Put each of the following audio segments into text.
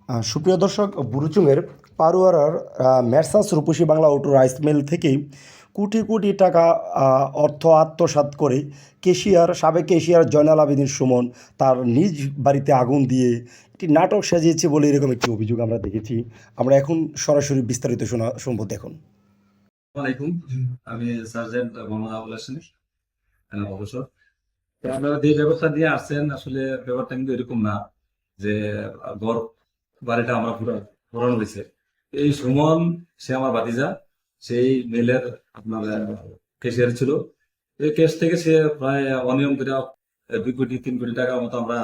সুপ্রিয় দর্শক, বুরুচুংয়ের পারুয়ারার মেরসাস রূপসী Bangla auto rice mill থেকেই কোটি কোটি টাকা অর্থ আত্মসাৎ করে সাবেক কেশিয়ার জয়নাল আবেদীন সুমন তার নিজ বাড়িতে আগুন দিয়ে একটি নাটক সাজিয়েছে বলে এরকম একটি অভিযোগ আমরা দেখেছি। আমরা এখন সরাসরি বিস্তারিত শুনবো, দেখুন। আসসালামাইকুম, আমি সার্জেন্ট মোহাম্মদ আবুল হাসেম, অবসর। তো আপনারা যে ব্যবস্থা দিয়ে আসছেন, আসলে ব্যাপারটা কিন্তু এরকম না যে ঘর বাড়িটা আমরা পুরানো হয়েছে। এই সুমন, সে আমার ভাতিজা, সেই মেলের আপনার কেশিয়ার ছিল। এই কেস থেকে সে প্রায় অনিয়ম করে 2 কোটি 3 কোটি টাকার মতো আমরা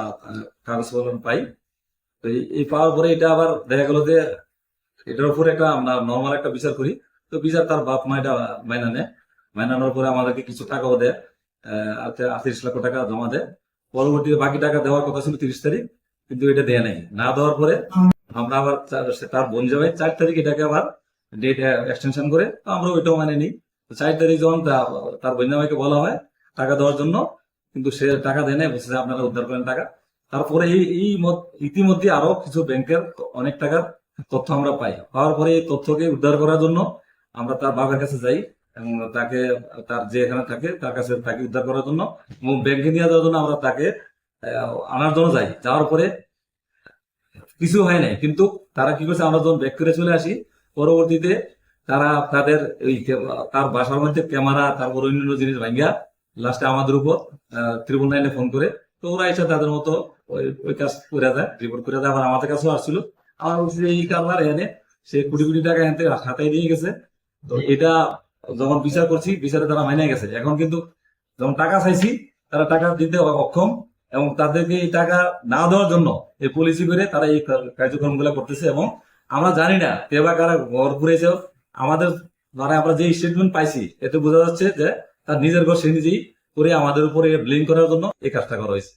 কাগজ কলম পাই। তো এই পাওয়ার পরে এটা আবার দেখা গেল যে এটার উপরে একটা আমরা নর্মাল একটা বিচার করি। তো বিচার তার বাপ মা এটা মাইনা নেয়, মাইনানোর পরে আমাদেরকে কিছু টাকাও দেয়, 38 লক্ষ টাকা জমা দেয়। পরবর্তীতে বাকি টাকা দেওয়ার কথা ছিল 30 তারিখ, কিন্তু এটা দেয় নাই। না দেওয়ার পরে আমরা আবার তার বোন যাবে 4 তারিখ এটাকে আবার ডেট এক্সটেনশন করে, তো আমরা ওইটাও মানে নিই। 4 তারিখ যখন তার বোন জামাইকে বলা হয় টাকা দেওয়ার জন্য, কিন্তু সে টাকা দেয় নাই, বলছে যে আপনারা উদ্ধার করেন টাকা। তারপরে ইতিমধ্যে আরো কিছু ব্যাংকের অনেক টাকার তথ্য আমরা পাই। পাওয়ার পরে এই তথ্যকে উদ্ধার করার জন্য আমরা তার বাবার কাছে যাই এবং তাকে, তার যে এখানে থাকে তার কাছে তাকে উদ্ধার করার জন্য এবং ব্যাংকে নিয়ে যাওয়ার জন্য আমরা তাকে আনার জন্য যাই। যাওয়ার পরে কিছু হয় নাই, কিন্তু তারা কি করছে, আমরা যখন ব্যাক করে চলে আসি, পরবর্তীতে তারা তাদের তার বাসার মধ্যে ক্যামেরা, তারপর অন্যান্য জিনিস ভাঙ্গা লাস্টে আমাদের উপর 999 ফোন করে। তো ওরা এসে তাদের মতো ওই কাজ করে দেয়, রিপোর্ট করে দেয়। আবার আমাদের কাছেও আসছিল, আমার বলছে যে এই কারবার এনে সে কোটি কোটি টাকা এনে হাতায় নিয়ে গেছে। তো এটা যখন বিচার করছি, বিচারে তারা মাইনে গেছে। এখন কিন্তু যখন টাকা চাইছি, তারা টাকা দিতে অক্ষম এবং তাদেরকে এই টাকা না দেওয়ার জন্য এই পলিসি করে তারা এই কার্যক্রম গুলা করতেছে। এবং আমরা জানি না কে বা কারা ঘর পুড়েছে। আমাদের মানে আমরা যে স্টেটমেন্ট পাইছি, এতে বোঝা যাচ্ছে যে তার নিজের ঘর সে নিজেই করে আমাদের উপরে ব্লেম করার জন্য এই কাজটা করা হয়েছে।